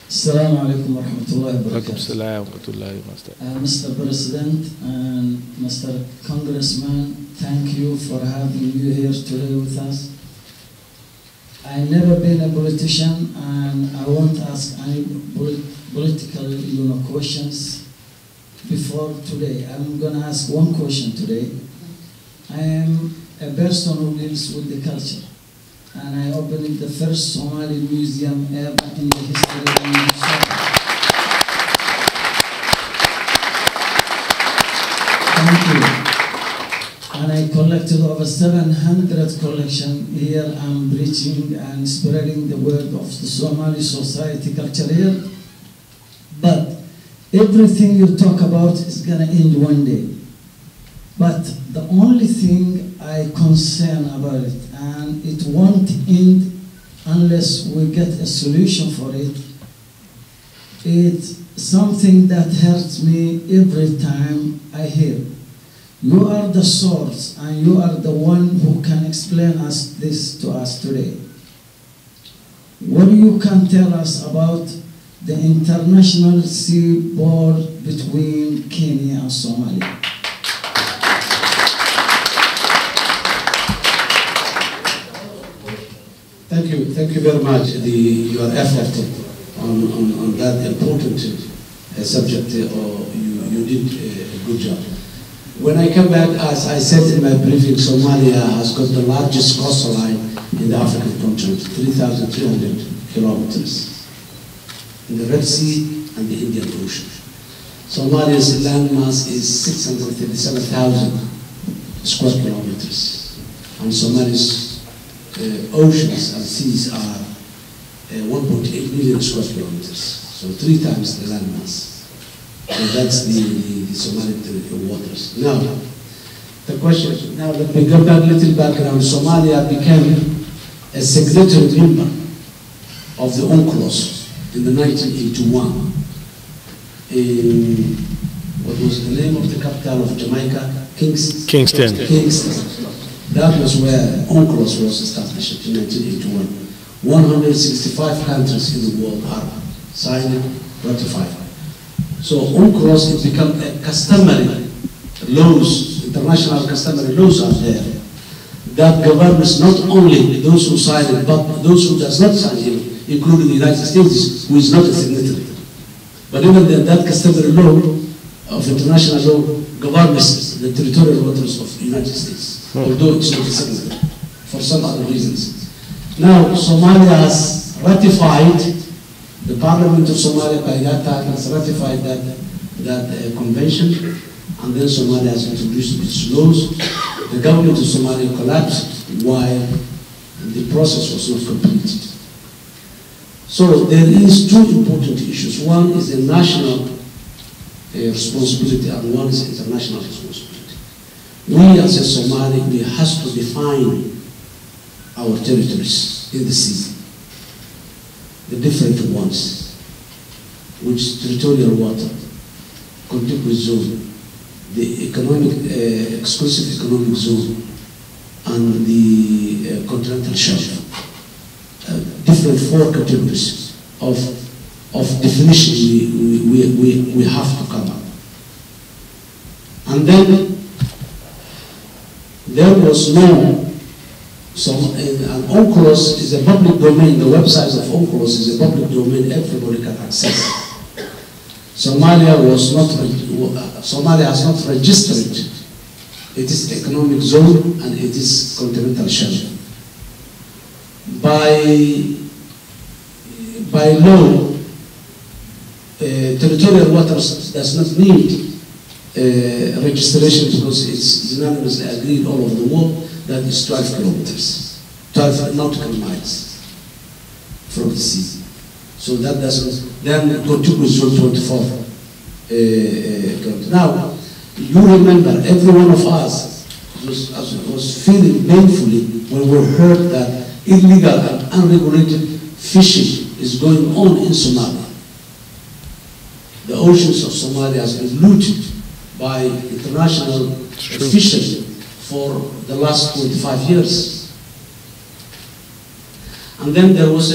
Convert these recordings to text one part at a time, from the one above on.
Assalamu alaikum wa rahmatullahi wa barakatuh. Mr. President and Mr. Congressman, thank you for having you here today with us. I've never been a politician and I won't ask any political questions before today. I'm going to ask one question today. I am a person who deals with the culture, and I opened the first Somali museum ever in the history of Somalia. Thank you. And I collected over 700 collections. Here I'm preaching and spreading the word of the Somali society culture here. But everything you talk about is going to end one day. But the only thing I concern about it, and it won't end unless we get a solution for it, it's something that hurts me every time I hear. You are the source, and you are the one who can explain this to us today. What you can tell us about the international seaboard between Kenya and Somalia? Thank you very much. Your effort on that important subject, you did a good job. When I come back, as I said in my briefing, Somalia has got the largest coastline in the African continent, 3,300 kilometers, in the Red Sea and the Indian Ocean. Somalia's landmass is 637,000 square kilometers, and Somalia's oceans and seas are 1.8 million square kilometers, so 3 times the landmass. So that's the Somali waters. Now, the question, now let me go back a little background. Somalia became a signatory member of the UNCLOS in the 1981. In, what was the name of the capital of Jamaica? Kingston. That was where UNCLOS was established in 1981. 165 countries in the world are signed, ratified. So UNCLOS has become a customary laws, international customary laws out there that governs not only those who sign it, but those who does not sign it, including the United States, who is not a signatory. But even that customary law of international law governs the territorial waters of the United States, although it's not a signatory for some other reasons. Now, Somalia has ratified, the Parliament of Somalia by that time has ratified that convention, and then Somalia has introduced its laws. The government of Somalia collapsed while the process was not completed. So there is 2 important issues. One is a national responsibility, and one is international responsibility. We as a Somali, we have to define our territories in the sea, the different ones, which territorial water, contiguous zone, the economic, exclusive economic zone, and the continental shelf. Different 4 categories of definition we have to cover. And then there was no, and UNCLOS is a public domain. The website of UNCLOS is a public domain. Everybody can access. Somalia has not registered it is economic zone and it is continental shelf. By law, territorial waters does not need registration because it's unanimously agreed all over the world that is 12 kilometers, 12 nautical miles from the sea. So that doesn't, then contiguous zone 24 kilometers. Now, you remember, every one of us was feeling painfully when we heard that illegal and unregulated fishing is going on in Somalia. The oceans of Somalia has been looted by international fishermen for the last 25 years. And then there was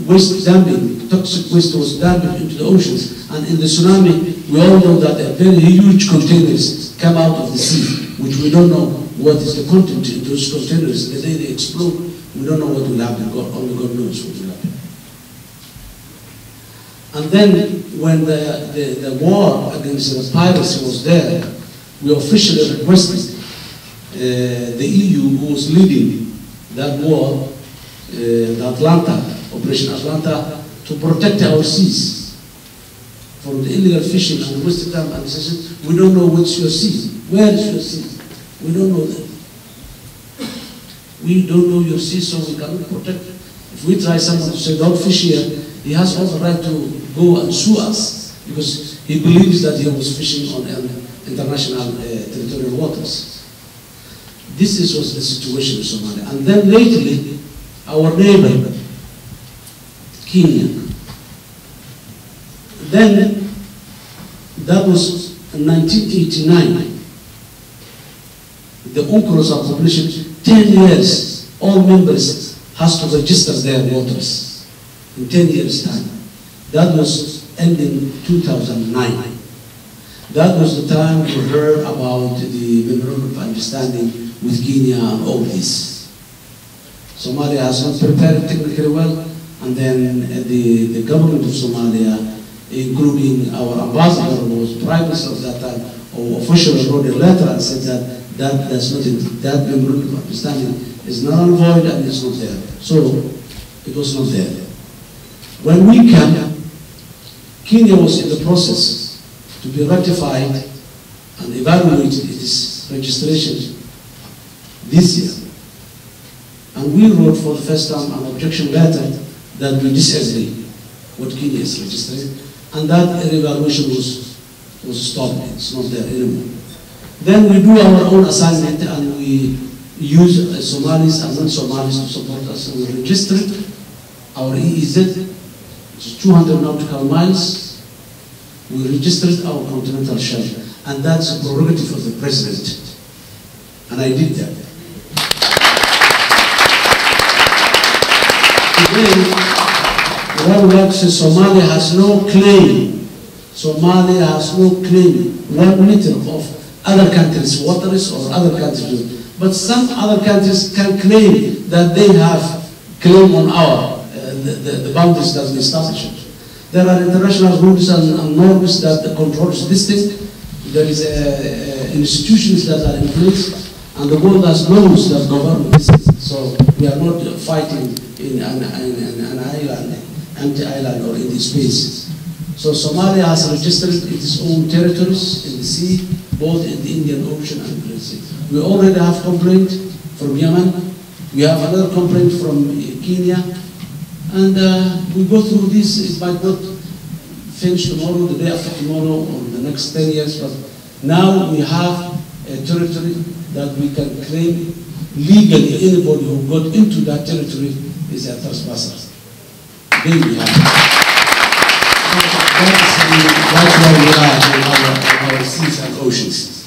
waste dumping, toxic waste was dumped into the oceans. And in the tsunami, we all know that very huge containers come out of the sea, which we don't know what is the content in those containers. The day they explode, we don't know what will happen. Only God knows what will happen. And then when the war against the piracy was there, we officially requested the EU, who was leading that war, the Operation Atlanta, to protect our seas from the illegal fishing and the waste dump. And they said, we don't know what's your sea. Where is your sea? We don't know that. We don't know your sea, so we cannot protect it. If we try someone to say, don't fish here, he has all the right to go and sue us because he believes that he was fishing on international territorial waters. This was the situation in Somalia. And then lately, our neighbor, Kenya, then that was in 1989. The UNCLOS are publishing 10 years, all members has to register their waters in 10 years' time. That was ending 2009. That was the time we heard about the memorandum of understanding with Kenya and all this. Somalia has not prepared technically well, and then the government of Somalia, including our ambassador, who was prime minister at that time, or officially wrote a letter and said that that memorandum of understanding is null and void and it's not there. So it was not there. When we came, Kenya was in the process to be ratified and evaluated its registration this year. And we wrote for the first time an objection letter that we disagree what Kenya is registering, and that evaluation was stopped. It's not there anymore. Then we do our own assignment and we use Somalis and non-Somalis to support us, and we registered our EEZ, which is 200 nautical miles. We registered our continental shelf, and that's a prerogative of the president. And I did that. Today, what I would like to say, Somalia has no claim. Somalia has no claim 1 meter of other countries' waters or other countries. But some other countries can claim that they have claim on our the boundaries that we established. There are international rules and norms that controls this thing. There is institutions that are in place, and the world has laws that govern this. So we are not fighting in an island, anti-island, or in this space. So Somalia has registered its own territories in the sea, both in the Indian Ocean and the Red Sea. We already have complaint from Yemen. We have another complaint from Kenya. And we go through this. It might not finish tomorrow, the day after tomorrow, or the next 10 years. But now we have a territory that we can claim legally. Anybody who got into that territory is a trespasser. Then we have it. That's why we are in our seas and oceans.